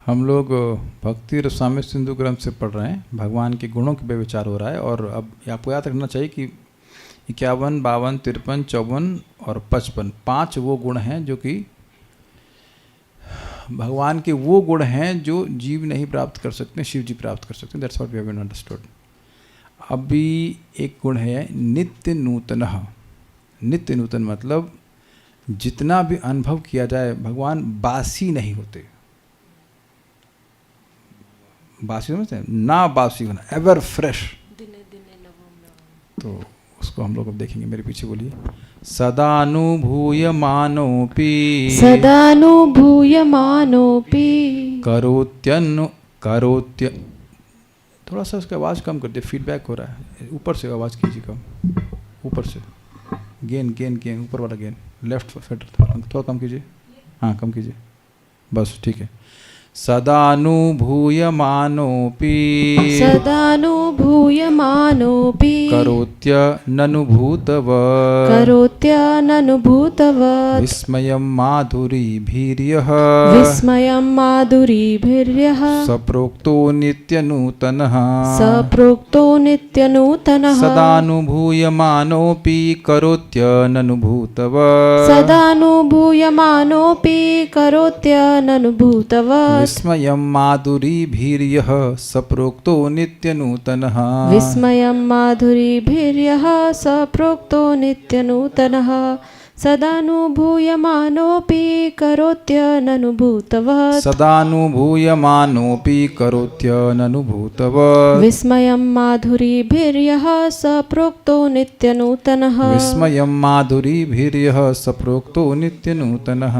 हम लोग भक्ति रसामृत सिंधु ग्रंथ से पढ़ रहे हैं, भगवान के गुणों के पे विचार हो रहा है। और अब आपको याद रखना चाहिए कि 51, 52, 53, 54 और 55 5 वो गुण हैं जो कि भगवान के वो गुण हैं जो जीव नहीं प्राप्त कर सकते, शिव जी प्राप्त कर सकते हैं। That's what we have understood. अभी एक गुण है नित्य नूतनः। नित्य नूतन मतलब जितना भी अनुभव किया जाए भगवान बासी नहीं होते। बासी समझते हैं ना, बासी होना, एवर फ्रेश। तो उसको हम लोग अब देखेंगे। मेरे पीछे बोलिए। सदानुभूयमानोऽपि करोत्य। थोड़ा सा उसका आवाज़ कम कर दे, फीडबैक हो रहा है। ऊपर से आवाज़ कीजिए कम, ऊपर से गेन ऊपर वाला गेन, लेफ्ट थोड़ा कम कीजिए। हाँ कम कीजिए, बस ठीक है। सदानुभूयमानोऽपि करोत्यननुभूतवत् विस्मयं माधुरीभिर्यः सप्रोक्तो नित्यनूतनः सदानुभूयमानोऽपि करोत्यननुभूतवत् विस्मयं माधुरीभिर्यः सप्रोक्तो नित्यनूतनः सदानुभूयमानोऽपि करोत्यननुभूतवत् विस्मयं माधुरीभिर्यः सप्रोक्तो नित्यनूतनः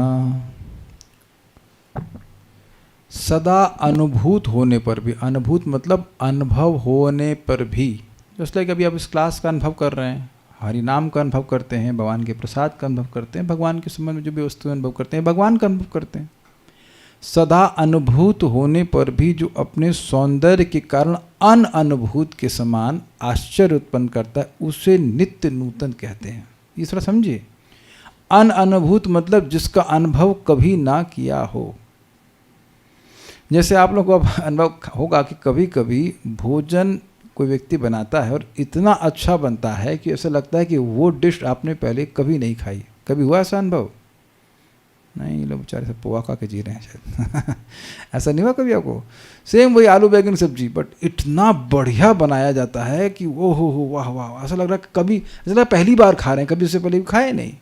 सदा अनुभूत होने पर भी, अनुभूत मतलब अनुभव होने पर भी, जैसे लाइक अभी आप इस क्लास का अनुभव कर रहे हैं, हरि नाम का अनुभव करते हैं, भगवान के प्रसाद का अनुभव करते हैं, भगवान के संबंध में जो भी वस्तु अनुभव करते हैं, भगवान का अनुभव करते हैं। सदा अनुभूत होने पर भी जो अपने सौंदर्य के कारण अनुभूत के समान आश्चर्य उत्पन्न करता है, उसे नित्य नूतन कहते हैं। ये थोड़ा समझिए। अनुभूत मतलब जिसका अनुभव कभी ना किया हो। जैसे आप लोगों को अब अनुभव होगा कि कभी कभी भोजन कोई व्यक्ति बनाता है और इतना अच्छा बनता है कि ऐसा लगता है कि वो डिश आपने पहले कभी नहीं खाई। कभी हुआ ऐसा अनुभव? नहीं, लोग बेचारे सब पोहा खा के जी रहे हैं शायद। ऐसा नहीं हुआ कभी आपको? सेम वही आलू बैगन सब्जी, बट इतना बढ़िया बनाया जाता है कि वो हो वाह वाह, ऐसा लग रहा है कभी, ऐसा लग रहा है पहली बार खा रहे हैं, कभी उससे पहले खाए नहीं।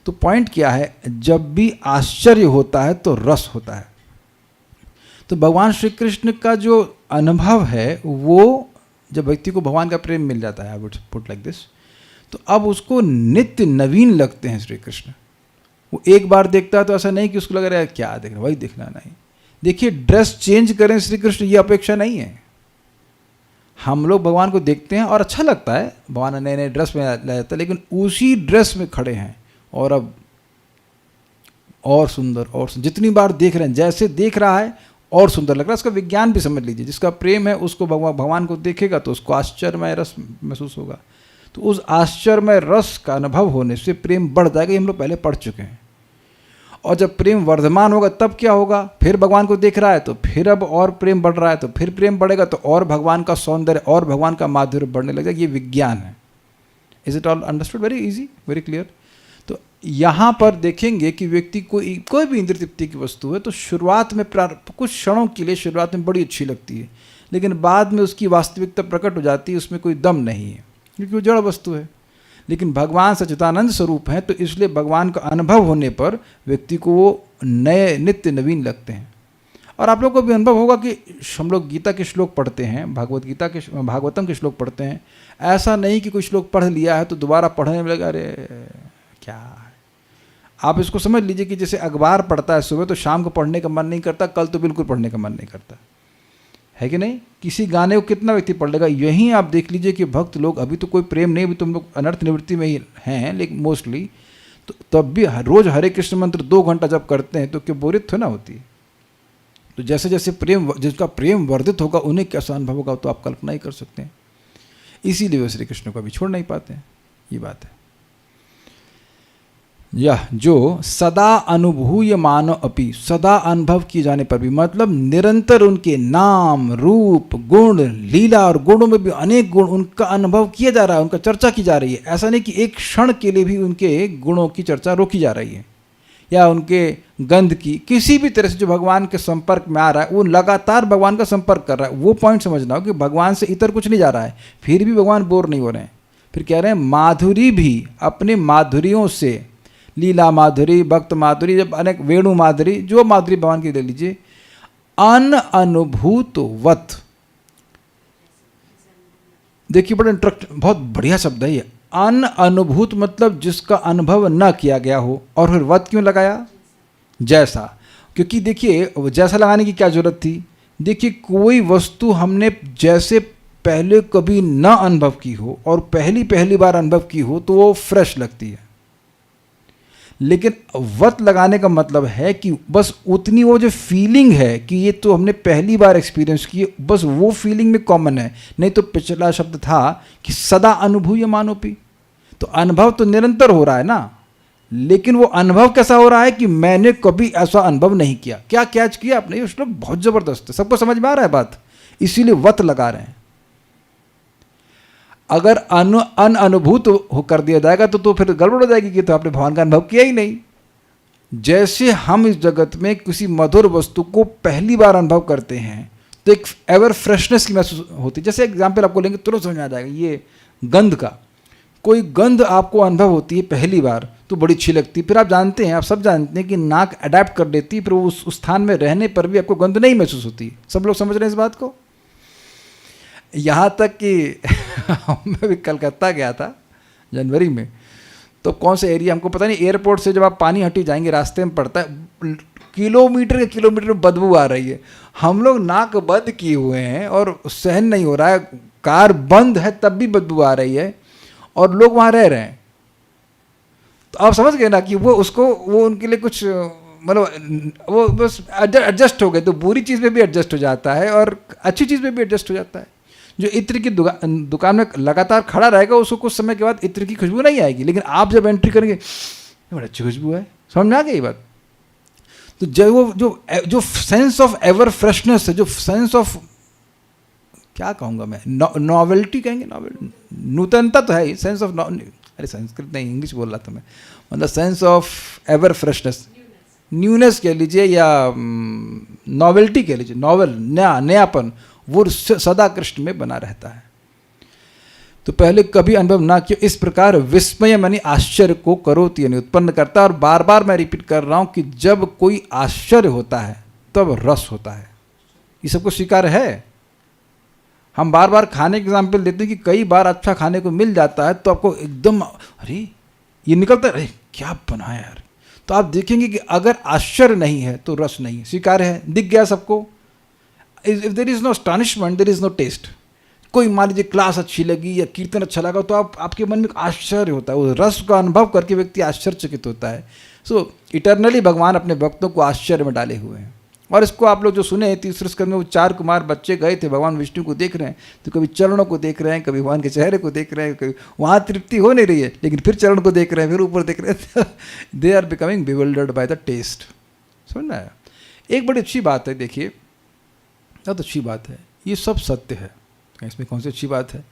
तो पॉइंट क्या है, जब भी आश्चर्य होता है तो रस होता है। तो भगवान श्री कृष्ण का जो अनुभव है वो, जब व्यक्ति को भगवान का प्रेम मिल जाता है, I would put like this, तो अब उसको नित्य नवीन लगते हैं श्री कृष्ण। वो एक बार देखता है तो ऐसा नहीं कि उसको लग रहा है क्या देखना, वही देखना। नहीं, देखिए ड्रेस चेंज करें श्री कृष्ण, ये अपेक्षा नहीं है। हम लोग भगवान को देखते हैं और अच्छा लगता है, भगवान नए नए ड्रेस में ला जाता है, लेकिन उसी ड्रेस में खड़े हैं और अब और सुंदर और सुंदर, जितनी बार देख रहे हैं, जैसे देख रहा है और सुंदर लग रहा है। उसका विज्ञान भी समझ लीजिए। जिसका प्रेम है उसको भगवान को देखेगा तो उसको आश्चर्यमय रस महसूस होगा। तो उस आश्चर्यमय रस का अनुभव होने से प्रेम बढ़ जाएगा। ये हम लोग पहले पढ़ चुके हैं। और जब प्रेम वर्धमान होगा तब क्या होगा, फिर भगवान को देख रहा है तो फिर अब और प्रेम बढ़ रहा है, तो फिर प्रेम बढ़ेगा तो और भगवान का सौंदर्य और भगवान का माधुर्य बढ़ने लगेगा। ये विज्ञान है। Is it all understood? Very easy, very clear. तो यहाँ पर देखेंगे कि व्यक्ति को कोई भी इंद्रिय तृप्ति की वस्तु है तो शुरुआत में कुछ क्षणों के लिए शुरुआत में बड़ी अच्छी लगती है, लेकिन बाद में उसकी वास्तविकता प्रकट हो जाती है, उसमें कोई दम नहीं है, क्योंकि वो जड़ वस्तु है। लेकिन भगवान सच्चिदानंद स्वरूप हैं, तो इसलिए भगवान का अनुभव होने पर व्यक्ति को वो नए नित्य नवीन लगते हैं। और आप लोग को भी अनुभव होगा कि हम लोग गीता के श्लोक पढ़ते हैं, भागवतम के श्लोक पढ़ते हैं। ऐसा नहीं कि कोई श्लोक पढ़ लिया है तो दोबारा पढ़ने में लगा अरे क्या है। आप इसको समझ लीजिए कि जैसे अखबार पढ़ता है सुबह तो शाम को पढ़ने का मन नहीं करता, कल तो बिल्कुल पढ़ने का मन नहीं करता है कि नहीं। किसी गाने को कितना व्यक्ति पढ़ लेगा। यहीं आप देख लीजिए कि भक्त लोग, अभी तो कोई प्रेम नहीं, अभी तुम लोग अनर्थ निवृत्ति में ही हैं, लेकिन मोस्टली तो तब भी रोज हरे कृष्ण मंत्र 2 घंटा जब करते हैं तो क्यों बोरियत थोड़ा होती है। तो जैसे जैसे प्रेम, जिसका प्रेम वर्धित होगा उन्हें कैसा अनुभव होगा तो आप कल्पना ही कर सकते हैं। इसीलिए वे श्री कृष्ण को अभी छोड़ नहीं पाते हैं। ये बात है। यह जो सदा अनुभूयमानो अपि, सदा अनुभव किए जाने पर भी, मतलब निरंतर उनके नाम रूप गुण लीला, और गुणों में भी अनेक गुण, उनका अनुभव किया जा रहा है, उनका चर्चा की जा रही है। ऐसा नहीं कि एक क्षण के लिए भी उनके गुणों की चर्चा रोकी जा रही है, या उनके गंध की, किसी भी तरह से जो भगवान के संपर्क में आ रहा है वो लगातार भगवान का संपर्क कर रहा है। वो पॉइंट समझना हो कि भगवान से इतर कुछ नहीं जा रहा है, फिर भी भगवान बोर नहीं हो रहे हैं। फिर कह रहे हैं माधुरी भी अपने माधुरियों से, लीला माधुरी, भक्त माधुरी, जब अनेक वेणु माधुरी, जो माधुरी भगवान की ले लीजिए, अनुभूतवत। देखिए बड़ा बहुत बढ़िया शब्द है ये, अनुभूत, मतलब जिसका अनुभव न किया गया हो। और फिर वत क्यों लगाया? जैसा, क्योंकि देखिए जैसा लगाने की क्या जरूरत थी? देखिए कोई वस्तु हमने जैसे पहले कभी न अनुभव की हो और पहली बार अनुभव की हो तो वो फ्रेश लगती है। लेकिन वत लगाने का मतलब है कि बस उतनी वो जो फीलिंग है कि ये तो हमने पहली बार एक्सपीरियंस की, बस वो फीलिंग में कॉमन है। नहीं तो पिछला शब्द था कि सदा अनुभूयमानोपि, तो अनुभव तो निरंतर हो रहा है ना, लेकिन वो अनुभव कैसा हो रहा है कि मैंने कभी ऐसा अनुभव नहीं किया। क्या कैच किया आपने? ये श्लोक बहुत जबरदस्त है, सबको समझ में आ रहा है बात, इसीलिए वत लगा रहे हैं। अगर अनुभूत हो कर दिया जाएगा तो फिर गड़बड़ हो जाएगी कि तो आपने भगवान का अनुभव किया ही नहीं। जैसे हम इस जगत में किसी मधुर वस्तु को पहली बार अनुभव करते हैं तो एक एवर फ्रेशनेस की महसूस होती है। जैसे एग्जाम्पल आपको लेंगे तुरंत समझ में आ जाएगा, ये गंध का, कोई गंध आपको अनुभव होती है पहली बार तो बड़ी अच्छी लगती है, फिर आप जानते हैं, आप सब जानते हैं कि नाक अडेप्ट कर लेती है, फिर उस स्थान में रहने पर भी आपको गंध नहीं महसूस होती। सब लोग समझ रहे हैं इस बात को? यहाँ तक कि मैं भी कलकत्ता गया था जनवरी में, तो कौन सा एरिया हमको पता नहीं, एयरपोर्ट से जब आप पानी हटी जाएंगे रास्ते में पड़ता है, किलोमीटर के किलोमीटर बदबू आ रही है। हम लोग नाक बंद किए हुए हैं और सहन नहीं हो रहा है, कार बंद है तब भी बदबू आ रही है और लोग वहाँ रह रहे हैं। तो आप समझ गए ना कि वो उनके लिए कुछ मतलब वो बस एडजस्ट हो गए। तो बुरी चीज़ में भी एडजस्ट हो जाता है और अच्छी चीज़ में भी एडजस्ट हो जाता है। जो इत्र की दुकान में लगातार खड़ा रहेगा उसको कुछ समय के बाद इत्र की खुशबू नहीं आएगी, लेकिन आप जब एंट्री करेंगे बड़ी अच्छी खुशबू है, समझ में आ गई बात? तो जब वो जो सेंस ऑफ एवर फ्रेशनेस है, जो सेंस ऑफ क्या कहूँगा मैं, नॉवेल्टी कहेंगे, नूतनता तो है ही, सेंस ऑफ, अरे संस्कृत नहीं इंग्लिश बोल रहा था मैं, मतलब sense of ever freshness, newness कह लीजिए या नॉवेल्टी कह लीजिए, नॉवेल, नयापन, वो सदा कृष्ण में बना रहता है। तो पहले कभी अनुभव ना किया, इस प्रकार विस्मय मानी आश्चर्य को करोति यानी उत्पन्न करता है। और बार बार मैं रिपीट कर रहा हूँ कि जब कोई आश्चर्य होता है तब रस होता है, ये सबको स्वीकार है। हम बार बार खाने के एग्जाम्पल देते हैं कि कई बार अच्छा खाने को मिल जाता है तो आपको एकदम अरे ये निकलता है, अरे क्या बनाया यार। तो आप देखेंगे कि अगर आश्चर्य नहीं है तो रस नहीं है, स्वीकार है, दिख गया सबको। If there is no astonishment there is no taste. कोई मान लीजिए क्लास अच्छी लगी या कीर्तन अच्छा लगा तो आपके मन में आश्चर्य होता है, वो रस का अनुभव करके व्यक्ति आश्चर्यचकित होता है। सो इटरनली भगवान अपने भक्तों को आश्चर्य में डाले हुए हैं। और इसको आप लोग जो सुने तीसरे स्कंद में, वो 4 कुमार बच्चे गए थे, भगवान विष्णु को देख रहे हैं, तो कभी चरणों को देख रहे हैं, कभी भगवान के चेहरे को देख रहे हैं, कभी वहाँ तृप्ति हो नहीं रही है, लेकिन फिर चरण को देख रहे हैं, फिर ऊपर देख रहे हैं, they are becoming bewildered by the test. समझ में आया? एक बड़ी अच्छी बात है, देखिए बहुत अच्छी बात है, ये सब सत्य है, इसमें कौन सी अच्छी बात है।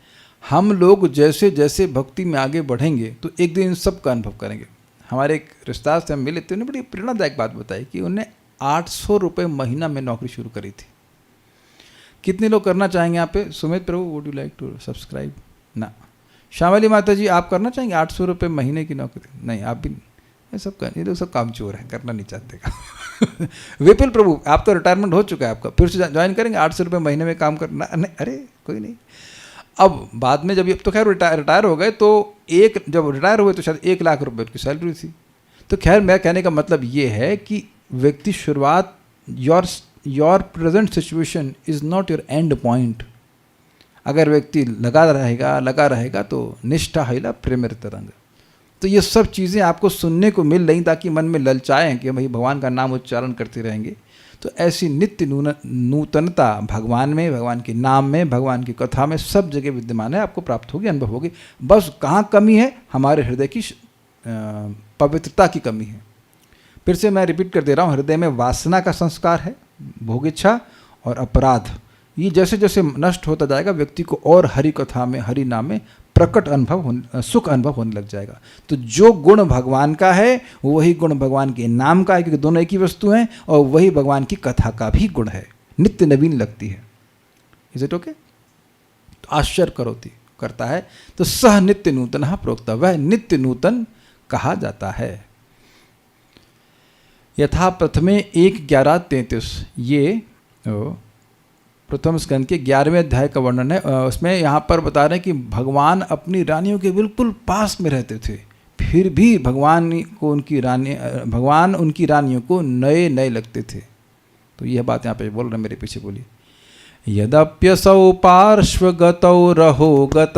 हम लोग जैसे जैसे भक्ति में आगे बढ़ेंगे तो एक दिन इन सब का अनुभव करेंगे। हमारे एक रिश्तेदार से हम मिले थे, उन्हें बड़ी प्रेरणादायक बात बताई कि उन्हें 800 रुपये महीना में नौकरी शुरू करी थी। कितने लोग करना चाहेंगे यहाँ पे? Sumit Prabhu would you like to subscribe? ना। श्यामली माता जी आप करना चाहेंगे 800 रुपये महीने की नौकरी? नहीं, आप भी ये सब कर, ये लोग सब कामचोर है, करना नहीं चाहते का। विपुल प्रभु आप तो रिटायरमेंट हो चुका है आपका, फिर से ज्वाइन करेंगे 800 रुपये महीने में काम करना? नहीं, अरे कोई नहीं। अब बाद में जब तो खैर रिटायर हो गए, तो जब रिटायर हुए तो शायद 1 लाख रुपये उनकी सैलरी थी। तो खैर मैं कहने का मतलब ये है कि व्यक्ति शुरुआत, your present situation is not your and point. अगर व्यक्ति लगा रहेगा तो निष्ठा हैला प्रेमर तरंग। तो ये सब चीज़ें आपको सुनने को मिल रही ताकि मन में ललचाएं कि भाई भगवान का नाम उच्चारण करते रहेंगे। तो ऐसी नित्य नूतनता भगवान में, भगवान के नाम में, भगवान की कथा में सब जगह विद्यमान है, आपको प्राप्त होगी, अनुभव होगी। बस कहाँ कमी है? हमारे हृदय की पवित्रता की कमी है। फिर से मैं रिपीट कर दे रहा हूँ, हृदय में वासना का संस्कार है, भोग इच्छा और अपराध। ये जैसे जैसे नष्ट होता जाएगा व्यक्ति को और हरि कथा में, हरि नाम में प्रकट सुख अनुभव होने लग जाएगा। तो जो गुण भगवान का है वही गुण भगवान के नाम का है, क्योंकि दोनों एक ही वस्तु हैं, और वही भगवान की कथा का भी गुण है, नित्य नवीन लगती है। Is it okay? तो आश्चर्य करता है। तो सह नित्य नूतन प्रोक्ता, वह नित्य नूतन कहा जाता है। यथा प्रथमे 1:11-33, ये प्रथम स्कंद के 11वें अध्याय का वर्णन है। उसमें यहाँ पर बता रहे हैं कि भगवान अपनी रानियों के बिल्कुल पास में रहते थे, फिर भी भगवान उनकी रानियों को नए नए लगते थे। तो यह बात यहाँ पे बोल रहे हैं, मेरे पीछे बोलिए। यद्यप्यसौ पार्श्वगतौ रहोगत,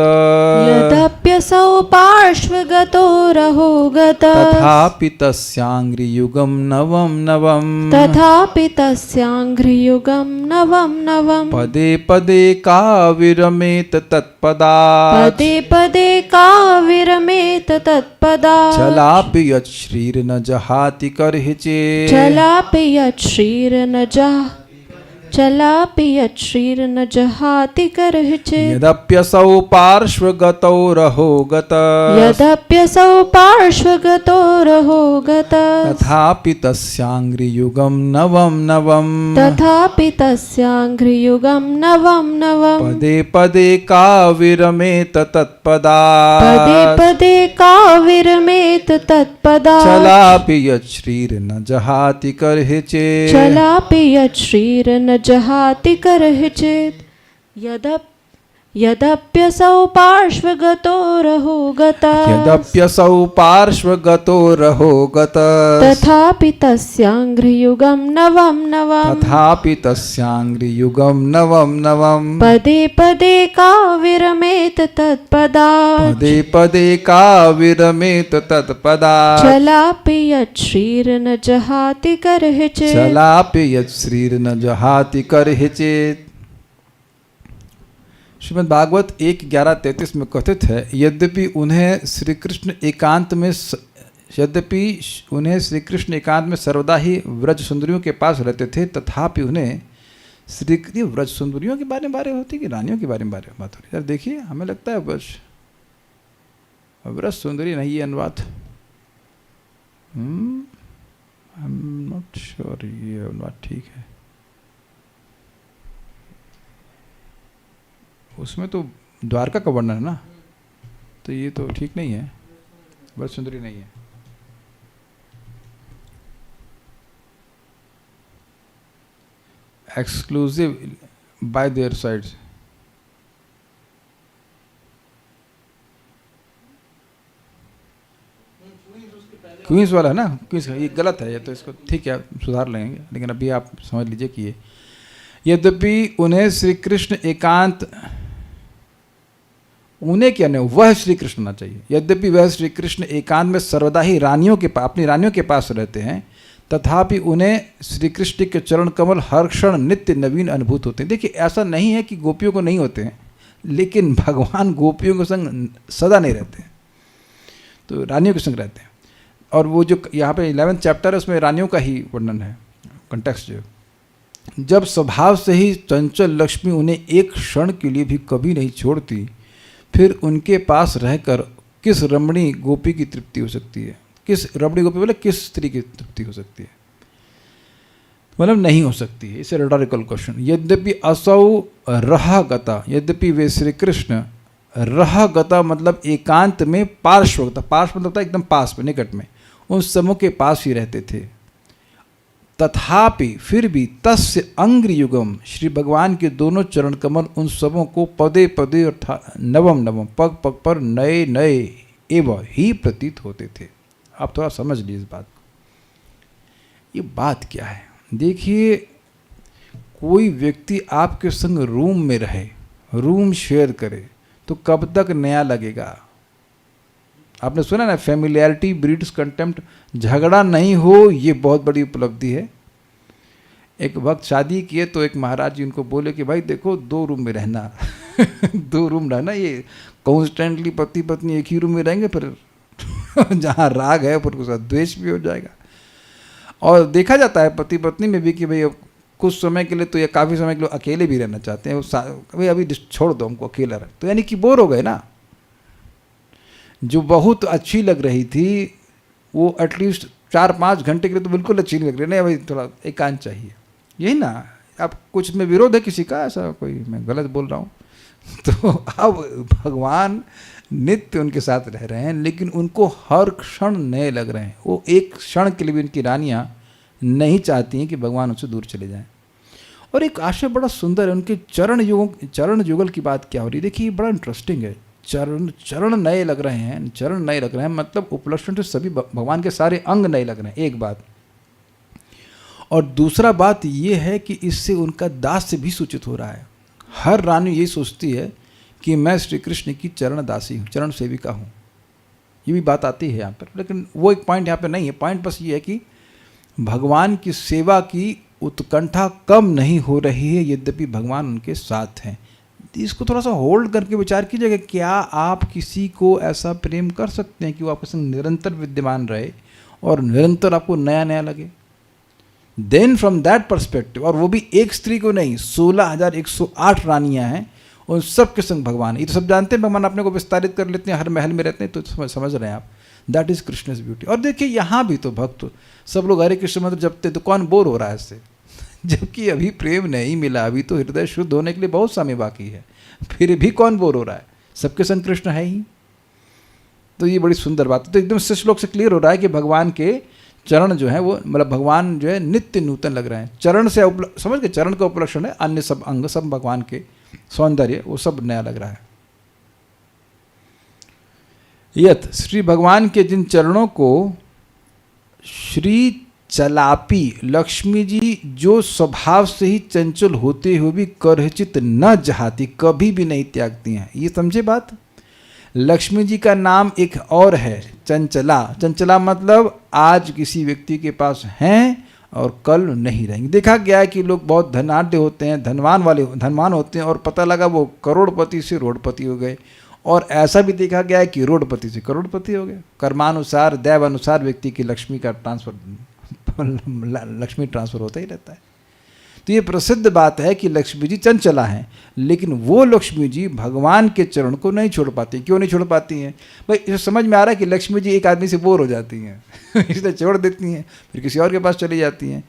यद्यप्यसौ पार्श्वगतो रहोगत, तथापि तस्याङ्घ्रियुगं नवं नवं, तथापि तस्याङ्घ्रियुगं नवं नवं, पदे पदे का विरमेत तत्पदात्, पदे पदे का विरमेत तत्पदात्, चलापि यच्छ्रीर्न जहाति कर्हिचे, चलापि यच्छ्रीर्न जहाति कर्हिचे। यद्यप्यसौ पार्श्वगतौ रहोगत, यद्यप्यसौ पार्श्वगतो रहोगत, तथापि तस्याङ्घ्रियुगं नवं नवं, तथापि तस्याङ्घ्रियुगं नवं नवं, पदे पदे का विरमेत तत्पदात्, पदे पदे का विरमेत तत्पदात्, चलापि यच्छ्रीर्न जहाति कर्हिचे, चलापि यच्छ्रीर्न जहाति कर्हिचित्। यद्यप्यसौ पार्श्वगतो रहोगत, यद्यप्यसौ पार्श्वगतो रहोगत, तथापि तस्याङ्घ्रियुगं नवं नवं, तथापि तस्याङ्घ्रियुगं नवं नवं, पदे पदे का विरमेत तत्पदात्, पदे पदे का विरमेत तत्पदात्, चलापि यच्छ्रीर्न जहाति कर्हिचित्, चलापि यच्छ्रीर्न जहाति कर्हिचित्। श्रीमद् भागवत 1:11-33 में कथित है, यद्यपि उन्हें श्री कृष्ण एकांत में सर्वदा ही व्रज सुंदरियों के पास रहते थे, तथापि उन्हें व्रज सुंदरियों के बारे में बात होती कि रानियों के बारे में बात हो रही? यार देखिए, हमें लगता है व्रज सुंदरी नहीं, ये अनुवाद आई एम नॉट श्योर ये अनुवाद ठीक है। उसमें तो द्वारका का वर्णन है ना, तो ये तो ठीक नहीं है, व्रज सुंदरी नहीं है। Exclusive by their sides, queens वाला है ना, क्वींस, ये गलत है, ये तो इसको ठीक है सुधार लेंगे, लेकिन अभी आप समझ लीजिए कि ये यद्यपि उन्हें श्री कृष्ण एकांत, उन्हें क्या नहीं, वह श्री कृष्ण होना चाहिए। यद्यपि वह श्री कृष्ण एकांत में सर्वदा ही अपनी रानियों के पास रहते हैं, तथापि उन्हें श्री कृष्ण के चरण कमल हर क्षण नित्य नवीन अनुभूत होते हैं। देखिए, ऐसा नहीं है कि गोपियों को नहीं होते हैं, लेकिन भगवान गोपियों के संग सदा नहीं रहते हैं, तो रानियों के संग रहते हैं। और वो जो यहाँ पे 11th चैप्टर है, उसमें रानियों का ही वर्णन है, कंटेक्स्ट जो, जब स्वभाव से ही चंचल लक्ष्मी उन्हें एक क्षण के लिए भी कभी नहीं छोड़ती, फिर उनके पास रहकर किस रमणी गोपी की तृप्ति हो सकती है? किस रमणी गोपी बोले, किस स्त्री की तृप्ति हो सकती है? मतलब नहीं हो सकती है। इसे रेटोरिकल क्वेश्चन। यद्यपि असौ रहगता, यद्यपि वे श्री कृष्ण रहगता मतलब एकांत में पार्श्वगता, पार्श्व मतलब एकदम पास में, निकट में, उन समूह के पास ही रहते थे, तथापि फिर भी तस्य अंग्रियुगम, श्री भगवान के दोनों चरण कमल उन सबों को पदे पदे अर्थात नवम नवम, पग पग पर नए नए एवं ही प्रतीत होते थे। आप थोड़ा समझ लीजिए इस बात को। ये बात क्या है? देखिए, कोई व्यक्ति आपके संग रूम में रहे, रूम शेयर करे, तो कब तक नया लगेगा? आपने सुना ना, फैमिलियरिटी ब्रीड्स कंटेम्प्ट, झगड़ा नहीं हो, ये बहुत बड़ी उपलब्धि है। एक वक्त शादी किए तो एक महाराज जी उनको बोले कि भाई देखो, 2 रूम में रहना 2 रूम रहना, ये कॉन्स्टेंटली पति पत्नी एक ही रूम में रहेंगे, फिर जहाँ राग है पर उसके साथ द्वेष भी हो जाएगा। और देखा जाता है पति पत्नी में भी कि भाई अब कुछ समय के लिए तो या काफ़ी समय के लिए अकेले भी रहना चाहते हैं, भाई अभी छोड़ दो हमको अकेला रह, तो यानी कि बोर हो गए ना। जो बहुत अच्छी लग रही थी वो एटलीस्ट 4-5 घंटे के लिए तो बिल्कुल अच्छी नहीं लग रही, नहीं भाई थोड़ा एकांत चाहिए, यही ना। अब कुछ में विरोध है किसी का, ऐसा कोई मैं गलत बोल रहा हूँ? तो अब भगवान नित्य उनके साथ रह रहे हैं, लेकिन उनको हर क्षण नए लग रहे हैं। वो एक क्षण के लिए भी उनकी रानियाँ नहीं चाहती हैं कि भगवान उनसे दूर चले जाएं। और एक आशय बड़ा सुंदर है, उनके चरण युगल की बात क्या हो रही है, देखिए बड़ा इंटरेस्टिंग है। चरण नए लग रहे हैं, चरण नए लग रहे हैं मतलब उपलक्षण से सभी भगवान के सारे अंग नए लग रहे हैं, एक बात। और दूसरा बात ये है कि इससे उनका दास्य भी सूचित हो रहा है। हर रानी ये सोचती है कि मैं श्री कृष्ण की चरण दासी हूँ, चरण सेविका हूँ, ये भी बात आती है यहाँ पर। लेकिन वो एक पॉइंट यहाँ पर नहीं है। पॉइंट बस ये है कि भगवान की सेवा की उत्कंठा कम नहीं हो रही है, यद्यपि भगवान उनके साथ हैं। इसको थोड़ा सा होल्ड करके विचार कीजिएगा, क्या आप किसी को ऐसा प्रेम कर सकते हैं कि वो आपके संग निरंतर विद्यमान रहे और निरंतर आपको नया नया लगे? देन फ्रॉम दैट पर्सपेक्टिव, और वो भी एक स्त्री को नहीं, 16,108 रानियां हैं, उन सब के संग भगवान है। ये तो सब जानते हैं, भगवान अपने को विस्तारित कर लेते हैं, हर महल में रहते हैं, तो समझ रहे हैं आप। That is Krishna's beauty. और देखिए यहाँ भी तो भक्त सब लोग हरे कृष्ण मंत्र जपते, तो कौन बोर हो रहा है इससे? जबकि अभी प्रेम नहीं मिला, अभी तो हृदय शुद्ध होने के लिए बहुत समय बाकी है, फिर भी कौन बोर हो रहा है? सबके संग कृष्ण है ही। तो ये बड़ी सुंदर बात है। तो एकदम से श्लोक से क्लियर हो रहा है कि भगवान के चरण जो है वो मतलब भगवान जो है नित्य नूतन लग रहे हैं। चरण से समझ के, चरण का उपलक्षण है, अन्य सब अंग सब भगवान के सौंदर्य वो सब नया लग रहा है। यत श्री भगवान के जिन चरणों को श्री चलापी लक्ष्मी जी जो स्वभाव से ही चंचल होते हुए भी करहिचित न जहाती, कभी भी नहीं त्यागती हैं। ये समझे बात? लक्ष्मी जी का नाम एक और है चंचला। चंचला मतलब आज किसी व्यक्ति के पास हैं और कल नहीं रहेंगे। देखा गया है कि लोग बहुत धनाढ्य होते हैं, धनवान होते हैं, और पता लगा वो करोड़पति से रोडपति हो गए। और ऐसा भी देखा गया है कि रोडपति से करोड़पति हो गए। कर्मानुसार दैव अनुसार व्यक्ति की लक्ष्मी ट्रांसफर होता ही रहता है। तो ये प्रसिद्ध बात है कि लक्ष्मी जी चंचला हैं, लेकिन वो लक्ष्मी जी भगवान के चरण को नहीं छोड़ पाती। क्यों नहीं छोड़ पाती हैं भाई? इसे समझ में आ रहा है कि लक्ष्मी जी एक आदमी से बोर हो जाती हैं इसलिए छोड़ देती हैं, फिर किसी और के पास चली जाती हैं,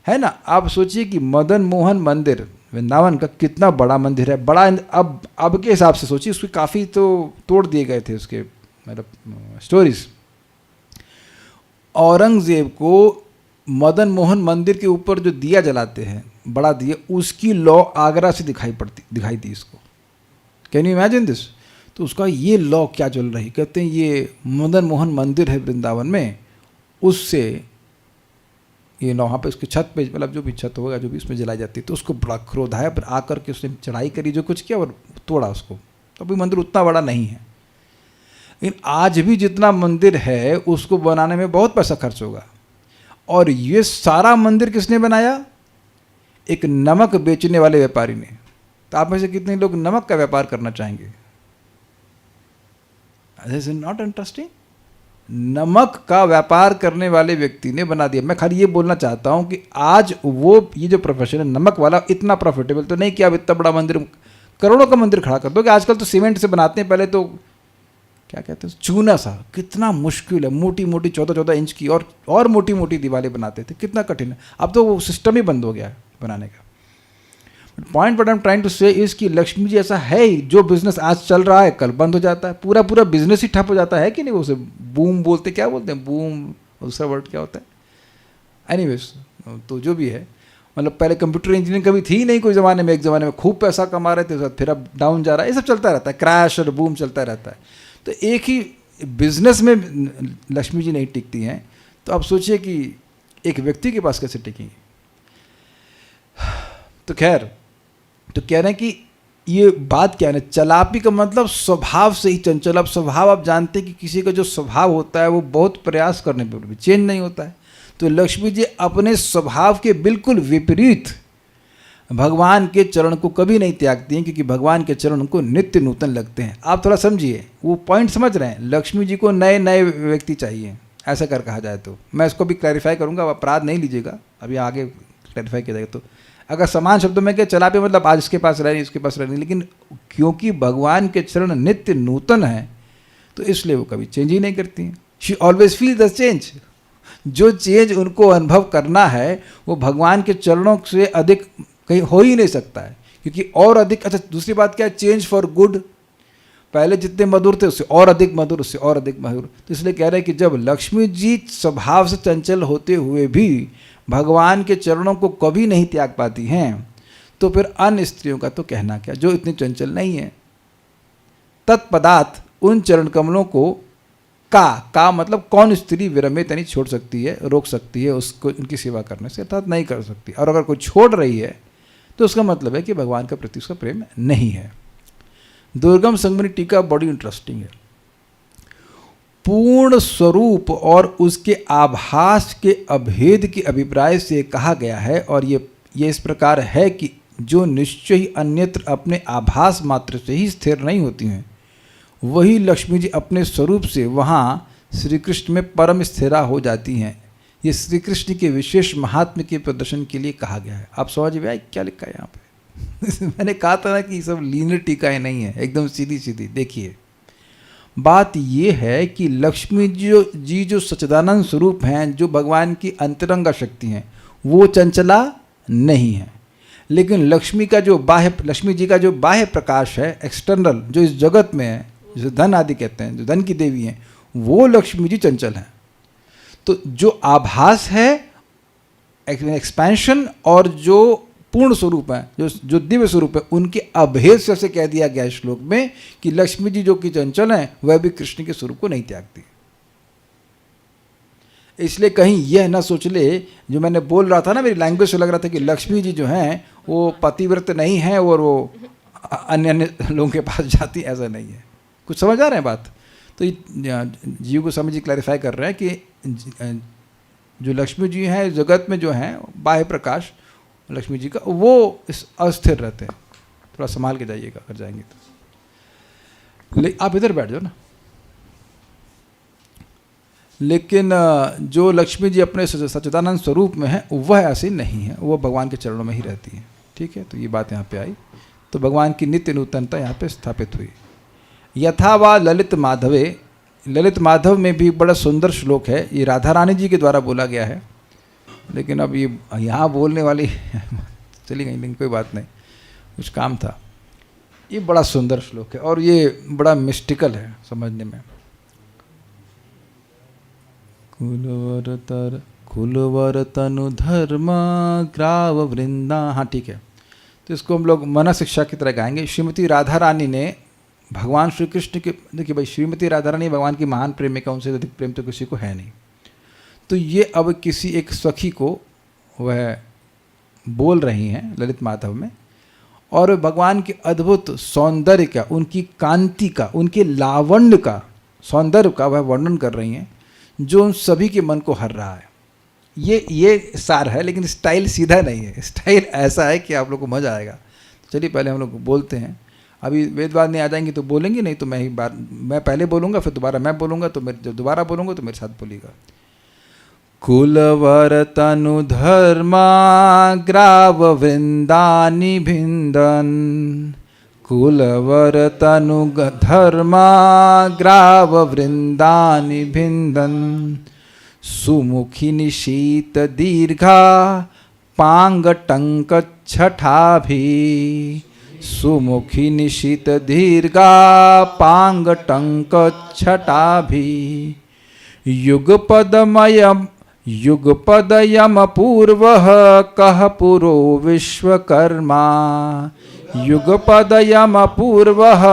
है ना। आप सोचिए कि मदन मोहन मंदिर वृंदावन का कितना बड़ा मंदिर है, बड़ा। अब के हिसाब से सोचिए, उसके काफ़ी तो तोड़ दिए गए थे उसके मतलब स्टोरीज। औरंगजेब को मदन मोहन मंदिर के ऊपर जो दिया जलाते हैं, बड़ा दिया, उसकी लौ आगरा से दिखाई दी इसको। Can you imagine this? तो उसका ये लौ क्या चल रही, कहते हैं ये मदन मोहन मंदिर है वृंदावन में, उससे ये वहाँ पे उसकी छत पे मतलब जो भी छत होगा जो भी उसमें जलाई जाती है, तो उसको बड़ा क्रोध आया, फिर आकर के उसने चढ़ाई करी, जो कुछ किया और तोड़ा उसको। तो अभी मंदिर उतना बड़ा नहीं है, लेकिन आज भी जितना मंदिर है उसको बनाने में बहुत पैसा खर्च होगा। और ये सारा मंदिर किसने बनाया? एक नमक बेचने वाले व्यापारी ने। तो आप में से कितने लोग नमक का व्यापार करना चाहेंगे? This is not interesting? नमक का व्यापार करने वाले व्यक्ति ने बना दिया। मैं खाली ये बोलना चाहता हूँ कि आज वो ये जो प्रोफेशन है नमक वाला, इतना प्रॉफिटेबल तो नहीं कि आप इतना बड़ा मंदिर, करोड़ों का मंदिर खड़ा कर दो। कि आजकल तो सीमेंट से बनाते हैं, पहले तो क्या कहते हैं चूना सा, कितना मुश्किल है, मोटी मोटी 14-14 इंच की और मोटी मोटी दीवारें बनाते थे, कितना कठिन है। अब तो वो सिस्टम ही बंद हो गया है बनाने का। Point what I am trying to say is कि लक्ष्मी जी ऐसा है ही, जो बिजनेस आज चल रहा है कल बंद हो जाता है, पूरा बिजनेस ही ठप हो जाता है कि नहीं? उसे बूम बोलते, क्या बोलते हैं बूम, दूसरा वर्ड क्या होता है? एनीवेज, तो जो भी है, मतलब पहले कंप्यूटर इंजीनियरिंग कभी थी नहीं कोई ज़माने में, एक ज़माने में खूब पैसा कमा रहे थे, फिर अब डाउन जा रहा है, ये सब चलता रहता है, क्रैश और बूम चलता रहता है। तो एक ही बिजनेस में लक्ष्मी जी नहीं टिकती हैं, तो आप सोचिए कि एक व्यक्ति के पास कैसे टिकेंगी? तो खैर, तो कह रहे हैं कि ये बात क्या है, चलापी का मतलब स्वभाव से ही चंचल। अब स्वभाव आप जानते हैं कि किसी का जो स्वभाव होता है वो बहुत प्रयास करने पर भी चेंज नहीं होता है। तो लक्ष्मी जी अपने स्वभाव के बिल्कुल विपरीत भगवान के चरण को कभी नहीं त्यागती हैं, क्योंकि भगवान के चरण उनको नित्य नूतन लगते हैं। आप थोड़ा समझिए, वो पॉइंट समझ रहे हैं। लक्ष्मी जी को नए नए व्यक्ति चाहिए, ऐसा कर कहा जाए तो। मैं इसको भी क्लैरिफाई करूंगा, अब अपराध नहीं लीजिएगा, अभी आगे क्लैरिफाई किया जाएगा। तो अगर समान शब्दों में क्या चला पे, मतलब आज इसके पास रह नहीं, इसके पास रह नहीं, लेकिन क्योंकि भगवान के चरण नित्य नूतन हैं तो इसलिए वो कभी चेंज ही नहीं करती हैं। She always feel the change. जो चेंज उनको अनुभव करना है वो भगवान के चरणों से अधिक कहीं हो ही नहीं सकता है, क्योंकि और अधिक। अच्छा, दूसरी बात क्या है, चेंज फॉर गुड। पहले जितने मधुर थे उससे और अधिक मधुर, उससे और अधिक मधुर। तो इसलिए कह रहे हैं कि जब लक्ष्मी जी स्वभाव से चंचल होते हुए भी भगवान के चरणों को कभी नहीं त्याग पाती हैं, तो फिर अन्य स्त्रियों का तो कहना क्या, जो इतनी चंचल नहीं है। तत्पदार्थ, उन चरण कमलों को का मतलब कौन स्त्री विरमित यानी छोड़ सकती है, रोक सकती है उसको उनकी सेवा करने से, अर्थात नहीं कर सकती। और अगर कोई छोड़ रही है तो उसका मतलब है कि भगवान का प्रति उसका प्रेम नहीं है। दुर्गम संगमनी टीका बड़ी इंटरेस्टिंग है। पूर्ण स्वरूप और उसके आभास के अभेद के अभिप्राय से कहा गया है, और ये इस प्रकार है कि जो निश्चय ही अन्यत्र अपने आभास मात्र से ही स्थिर नहीं होती हैं, वही लक्ष्मी जी अपने स्वरूप से वहाँ श्री कृष्ण में परम स्थिरा हो जाती हैं। ये श्री कृष्ण के विशेष महात्म्य के प्रदर्शन के लिए कहा गया है। आप समझ में आए क्या लिखा है यहाँ पे? मैंने कहा था ना कि ये सब लीनियर टीकाएं नहीं है, एकदम सीधी सीधी। देखिए, बात ये है कि लक्ष्मी जी जो सच्चिदानंद स्वरूप हैं, जो भगवान की अंतरंगा शक्ति हैं, वो चंचला नहीं है। लेकिन लक्ष्मी जी का जो बाह्य प्रकाश है, एक्सटर्नल, जो इस जगत में है, जो धन आदि कहते हैं, जो धन की देवी हैं, वो लक्ष्मी जी चंचल हैं। तो जो आभास है, एक्सपेंशन, और जो पूर्ण स्वरूप है, जो दिव्य स्वरूप है, उनके अभेद से कह दिया गया श्लोक में कि लक्ष्मी जी जो कि चंचल हैं, वह भी कृष्ण के स्वरूप को नहीं त्यागती। इसलिए कहीं यह ना सोच ले, जो मैंने बोल रहा था ना, मेरी लैंग्वेज से लग रहा था कि लक्ष्मी जी जो हैं वो पतिव्रत नहीं हैं और वो अन्य लोगों के पास जाती, ऐसा नहीं है। कुछ समझ आ रहे हैं बात? तो जीव को समझिए, क्लैरिफाई कर रहे हैं कि जो लक्ष्मी जी हैं जगत में जो हैं, बाह्य प्रकाश लक्ष्मी जी का, वो इस अस्थिर रहते हैं। थोड़ा संभाल के जाइएगा अगर जाएंगे तो। आप इधर बैठ जाओ ना। लेकिन जो लक्ष्मी जी अपने सच्चिदानंद स्वरूप में है, वह ऐसी नहीं है, वो भगवान के चरणों में ही रहती है। ठीक है, तो ये बात यहाँ पे आई। तो भगवान की नित्य नूतनता यहाँ पे स्थापित हुई। यथा वा ललित माधवे, ललित माधव में भी बड़ा सुंदर श्लोक है, ये राधा रानी जी के द्वारा बोला गया है। लेकिन अब ये यहाँ बोलने वाली चली गई, लेकिन कोई बात नहीं, कुछ काम था। ये बड़ा सुंदर श्लोक है और ये बड़ा मिस्टिकल है समझने में। कुलवर तनु धर्म ग्राव वृंदा, हाँ ठीक है। तो इसको हम लोग मना शिक्षा की तरह गाएंगे। श्रीमती राधा रानी ने भगवान श्री कृष्ण के, देखिए भाई, श्रीमती राधा रानी भगवान की महान प्रेमिका, उनसे अधिक प्रेम तो किसी को है नहीं। तो ये अब किसी एक सखी को वह बोल रही हैं ललित माधव में, और भगवान के अद्भुत सौंदर्य का, उनकी कांति का, उनके लावण्य का, सौंदर्य का वह वर्णन कर रही हैं, जो उन सभी के मन को हर रहा है। ये सार है, लेकिन स्टाइल सीधा नहीं है। स्टाइल ऐसा है कि आप लोग को मज़ा आएगा। चलिए पहले हम लोग बोलते हैं। अभी वेदवाद नहीं आ जाएंगे तो बोलेंगे, नहीं तो मैं पहले बोलूँगा, फिर दोबारा मैं बोलूँगा, तो जब दोबारा बोलूँगा तो मेरे साथ बोलिएगा। कुलवर तनु धर्मा ग्राव वृंदानि भिंदन, कुलवर तनु धर्मा ग्राव वृंदानि भिंदन, सुमुखी निशीत दीर्घा पांग टंक छठाभि, सुमुखी निशीत दीर्घा पांग टंक छठाभि, युगपदयम पूर्वः कः पुरो विश्वकर्मा, युगपदयम पूर्वः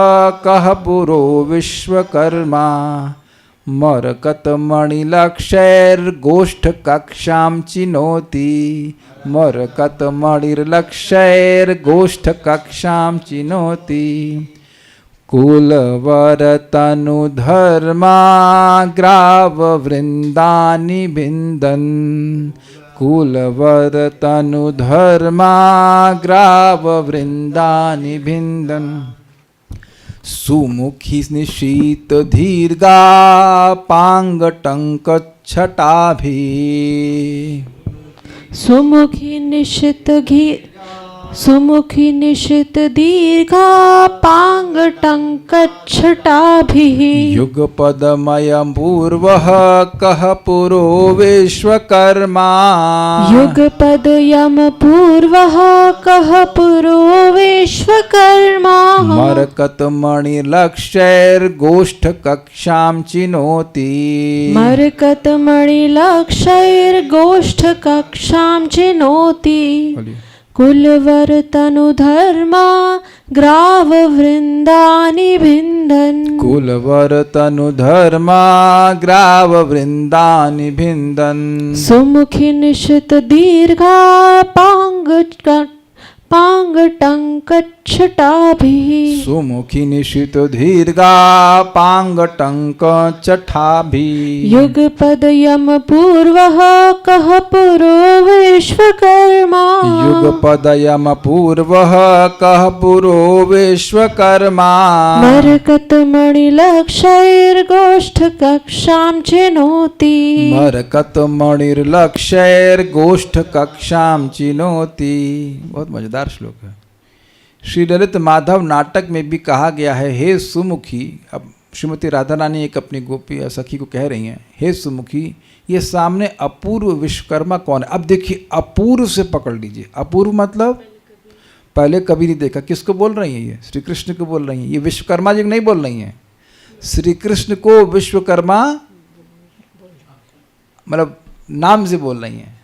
कः पुरो विश्वकर्मा, मरकतमणिलक्षैर्गोष्ठकक्षां चिनोति, मरकतमणिर्लक्षैर्गोष्ठकक्षां चिनोति, कुलवरतनुधर्मा ग्राव वृंदानि भिंदन्, कुलवर तनु धर्मा ग्राव वृंदानि भिंदन सुमुखी निशीत दीर्घा पांग टंक छटाभि सुमुखी निशित दीर्घा पांग टंक छटाभिः युगपदमयं पूर्वः कः पुरो विश्वकर्मा युगपदयम पूर्वः कः पुरो विश्वकर्मा मरकतमणिलक्ष्यैर्गोष्ठकक्षां चिनोति मरकतमणिलक्ष्यैर्गोष्ठकक्षां चिनोति कुलवर तनु धर्मा ग्राव वृंदानि भिंदन कुलवर तनु धर्मा ग्राव वृंदानि भिंदन सुमुखी निशित दीर्घा पांग टंक छटाभिः सुमुखी निशित दीर्घा पांग टंक छटाभिः युगपद यम पूर्वः कः पुरो विश्वकर्मा युगपदयम पूर्वः कः पुरो विश्वकर्मा मरकतमणिलक्ष्यैर्गोष्ठकक्षां चिनोति मरकतमणिर्लक्ष्यैर्गोष्ठकक्षां चिनोति। बहुत मजेदार श्लोक है। श्री ललित माधव नाटक में भी कहा गया है, हे सुमुखी। अब श्रीमती राधा रानी एक अपनी गोपी या सखी को कह रही हैं, हे सुमुखी, ये सामने अपूर्व विश्वकर्मा कौन है? अब देखिए, अपूर्व से पकड़ लीजिए। अपूर्व मतलब पहले कभी नहीं देखा। किसको बोल रही हैं? ये श्री कृष्ण को बोल रही हैं। ये विश्वकर्मा जी को नहीं बोल रही हैं, श्री कृष्ण को विश्वकर्मा मतलब नाम से बोल रही हैं